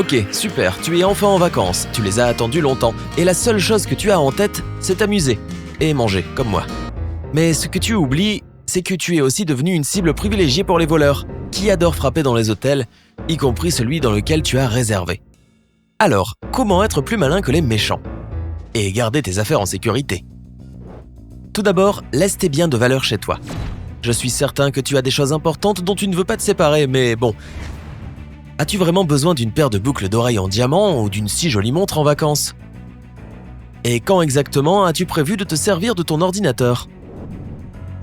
Ok, super, tu es enfin en vacances, tu les as attendus longtemps, et la seule chose que tu as en tête, c'est t'amuser. Et manger, comme moi. Mais ce que tu oublies, c'est que tu es aussi devenu une cible privilégiée pour les voleurs, qui adorent frapper dans les hôtels, y compris celui dans lequel tu as réservé. Alors, comment être plus malin que les méchants ? Et garder tes affaires en sécurité. Tout d'abord, laisse tes biens de valeur chez toi. Je suis certain que tu as des choses importantes dont tu ne veux pas te séparer, mais bon. As-tu vraiment besoin d'une paire de boucles d'oreilles en diamant ou d'une si jolie montre en vacances ? Et quand exactement as-tu prévu de te servir de ton ordinateur ?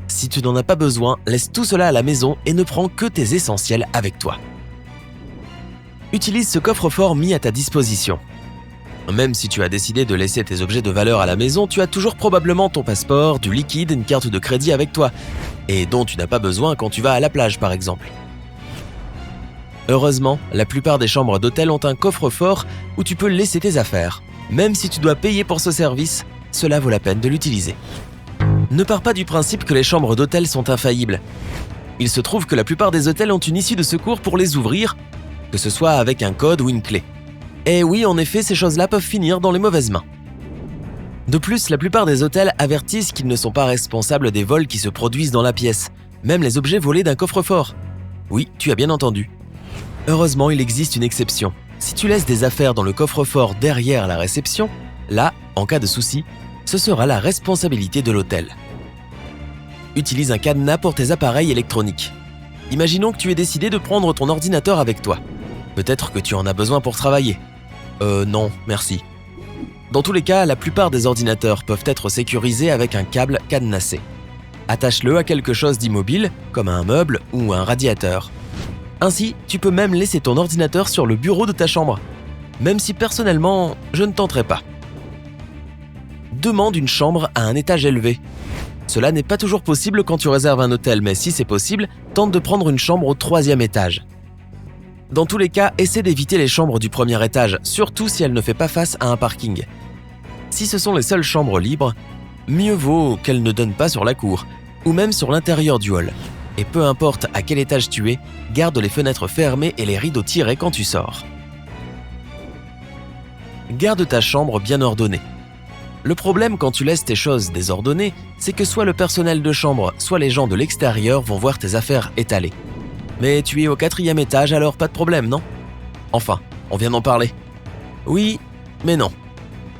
Si tu n'en as pas besoin, laisse tout cela à la maison et ne prends que tes essentiels avec toi. Utilise ce coffre-fort mis à ta disposition. Même si tu as décidé de laisser tes objets de valeur à la maison, tu as toujours probablement ton passeport, du liquide, une carte de crédit avec toi, et dont tu n'as pas besoin quand tu vas à la plage par exemple. Heureusement, la plupart des chambres d'hôtel ont un coffre-fort où tu peux laisser tes affaires. Même si tu dois payer pour ce service, cela vaut la peine de l'utiliser. Ne pars pas du principe que les chambres d'hôtel sont infaillibles. Il se trouve que la plupart des hôtels ont une issue de secours pour les ouvrir, que ce soit avec un code ou une clé. Et oui, en effet, ces choses-là peuvent finir dans les mauvaises mains. De plus, la plupart des hôtels avertissent qu'ils ne sont pas responsables des vols qui se produisent dans la pièce, même les objets volés d'un coffre-fort. Oui, tu as bien entendu. Heureusement, il existe une exception. Si tu laisses des affaires dans le coffre-fort derrière la réception, là, en cas de souci, ce sera la responsabilité de l'hôtel. Utilise un cadenas pour tes appareils électroniques. Imaginons que tu aies décidé de prendre ton ordinateur avec toi. Peut-être que tu en as besoin pour travailler. Non, merci. Dans tous les cas, la plupart des ordinateurs peuvent être sécurisés avec un câble cadenassé. Attache-le à quelque chose d'immobile, comme un meuble ou un radiateur. Ainsi, tu peux même laisser ton ordinateur sur le bureau de ta chambre. Même si personnellement, je ne tenterai pas. Demande une chambre à un étage élevé. Cela n'est pas toujours possible quand tu réserves un hôtel, mais si c'est possible, tente de prendre une chambre au 3e étage. Dans tous les cas, essaie d'éviter les chambres du 1er étage, surtout si elles ne font pas face à un parking. Si ce sont les seules chambres libres, mieux vaut qu'elles ne donnent pas sur la cour, ou même sur l'intérieur du hall. Et peu importe à quel étage tu es, garde les fenêtres fermées et les rideaux tirés quand tu sors. Garde ta chambre bien ordonnée. Le problème quand tu laisses tes choses désordonnées, c'est que soit le personnel de chambre, soit les gens de l'extérieur vont voir tes affaires étalées. Mais tu es au 4e étage, alors pas de problème, non ? Enfin, on vient d'en parler. Oui, mais non.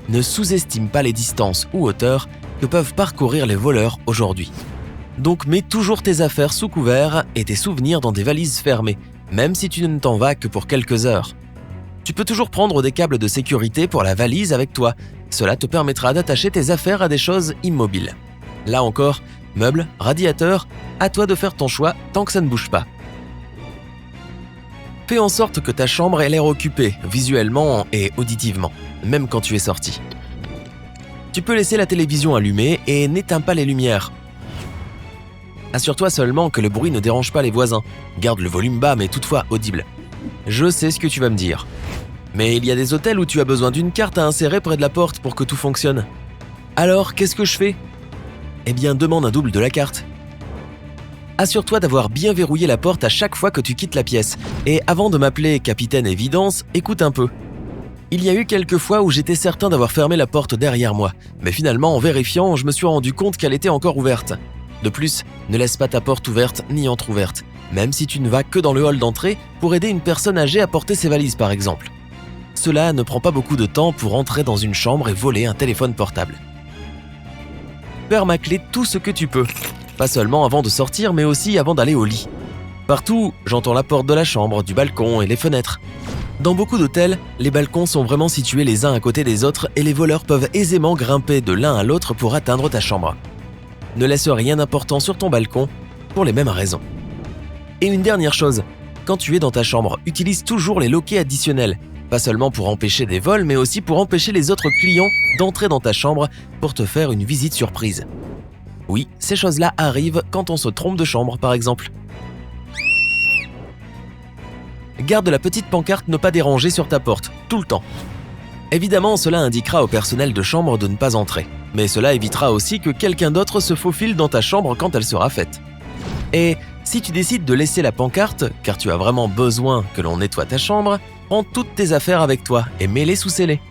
Ne sous-estime pas les distances ou hauteurs que peuvent parcourir les voleurs aujourd'hui. Donc mets toujours tes affaires sous couvert et tes souvenirs dans des valises fermées, même si tu ne t'en vas que pour quelques heures. Tu peux toujours prendre des câbles de sécurité pour la valise avec toi. Cela te permettra d'attacher tes affaires à des choses immobiles. Là encore, meubles, radiateurs, à toi de faire ton choix tant que ça ne bouge pas. Fais en sorte que ta chambre ait l'air occupée, visuellement et auditivement, même quand tu es sorti. Tu peux laisser la télévision allumée et n'éteins pas les lumières. Assure-toi seulement que le bruit ne dérange pas les voisins. Garde le volume bas mais toutefois audible. Je sais ce que tu vas me dire. Mais il y a des hôtels où tu as besoin d'une carte à insérer près de la porte pour que tout fonctionne. Alors, qu'est-ce que je fais ? Eh bien, demande un double de la carte. Assure-toi d'avoir bien verrouillé la porte à chaque fois que tu quittes la pièce. Et avant de m'appeler Capitaine Évidence, écoute un peu. Il y a eu quelques fois où j'étais certain d'avoir fermé la porte derrière moi. Mais finalement, en vérifiant, je me suis rendu compte qu'elle était encore ouverte. De plus, ne laisse pas ta porte ouverte ni entrouverte, même si tu ne vas que dans le hall d'entrée pour aider une personne âgée à porter ses valises par exemple. Cela ne prend pas beaucoup de temps pour entrer dans une chambre et voler un téléphone portable. Permaclé tout ce que tu peux, pas seulement avant de sortir mais aussi avant d'aller au lit. Partout, j'entends la porte de la chambre, du balcon et les fenêtres. Dans beaucoup d'hôtels, les balcons sont vraiment situés les uns à côté des autres et les voleurs peuvent aisément grimper de l'un à l'autre pour atteindre ta chambre. Ne laisse rien d'important sur ton balcon pour les mêmes raisons. Et une dernière chose, quand tu es dans ta chambre, utilise toujours les loquets additionnels, pas seulement pour empêcher des vols, mais aussi pour empêcher les autres clients d'entrer dans ta chambre pour te faire une visite surprise. Oui, ces choses-là arrivent quand on se trompe de chambre, par exemple. Garde la petite pancarte « Ne pas déranger » sur ta porte, tout le temps. Évidemment, cela indiquera au personnel de chambre de ne pas entrer, mais cela évitera aussi que quelqu'un d'autre se faufile dans ta chambre quand elle sera faite. Et Si tu décides de laisser la pancarte, car tu as vraiment besoin que l'on nettoie ta chambre, prends toutes tes affaires avec toi et mets-les sous scellés.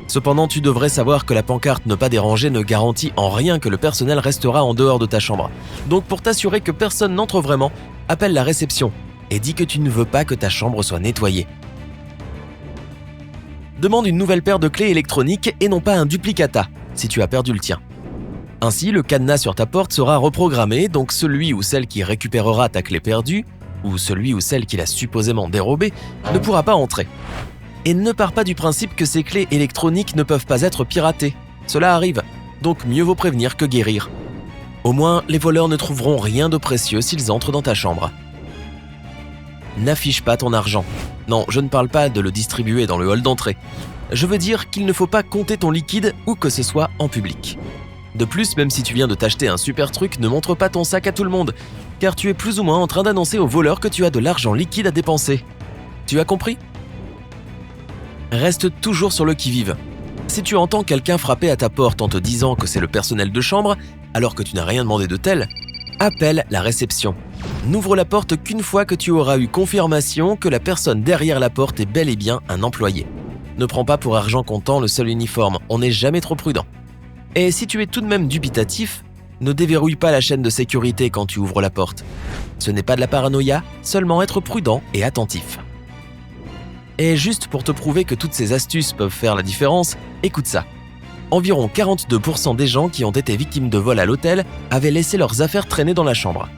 Cependant, tu devrais savoir que la pancarte ne pas déranger ne garantit en rien que le personnel restera en dehors de ta chambre. Donc pour t'assurer que personne n'entre vraiment, appelle la réception et dis que tu ne veux pas que ta chambre soit nettoyée. Demande une nouvelle paire de clés électroniques et non pas un duplicata, si tu as perdu le tien. Ainsi, le cadenas sur ta porte sera reprogrammé, donc celui ou celle qui récupérera ta clé perdue, ou celui ou celle qui l'a supposément dérobée, ne pourra pas entrer. Et ne pars pas du principe que ces clés électroniques ne peuvent pas être piratées. Cela arrive, donc mieux vaut prévenir que guérir. Au moins, les voleurs ne trouveront rien de précieux s'ils entrent dans ta chambre. N'affiche pas ton argent. Non, je ne parle pas de le distribuer dans le hall d'entrée. Je veux dire qu'il ne faut pas compter ton liquide ou que ce soit en public. De plus, même si tu viens de t'acheter un super truc, ne montre pas ton sac à tout le monde, car tu es plus ou moins en train d'annoncer aux voleurs que tu as de l'argent liquide à dépenser. Tu as compris ? Reste toujours sur le qui-vive. Si tu entends quelqu'un frapper à ta porte en te disant que c'est le personnel de chambre, alors que tu n'as rien demandé de tel, appelle la réception. N'ouvre la porte qu'une fois que tu auras eu confirmation que la personne derrière la porte est bel et bien un employé. Ne prends pas pour argent comptant le seul uniforme, on n'est jamais trop prudent. Et si tu es tout de même dubitatif, ne déverrouille pas la chaîne de sécurité quand tu ouvres la porte. Ce n'est pas de la paranoïa, seulement être prudent et attentif. Et juste pour te prouver que toutes ces astuces peuvent faire la différence, écoute ça. Environ 42% des gens qui ont été victimes de vol à l'hôtel avaient laissé leurs affaires traîner dans la chambre.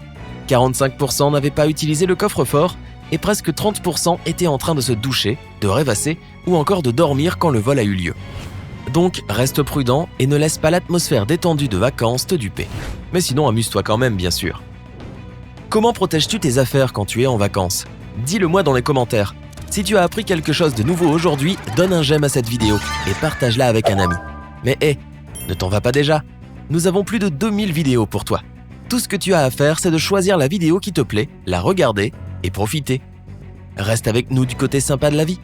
45% n'avaient pas utilisé le coffre-fort et presque 30% étaient en train de se doucher, de rêvasser ou encore de dormir quand le vol a eu lieu. Donc reste prudent et ne laisse pas l'atmosphère détendue de vacances te duper. Mais sinon amuse-toi quand même bien sûr. Comment protèges-tu tes affaires quand tu es en vacances ? Dis-le-moi dans les commentaires. Si tu as appris quelque chose de nouveau aujourd'hui, donne un j'aime à cette vidéo et partage-la avec un ami. Mais ne t'en vas pas déjà. Nous avons plus de 2000 vidéos pour toi. Tout ce que tu as à faire, c'est de choisir la vidéo qui te plaît, la regarder et profiter. Reste avec nous du côté sympa de la vie.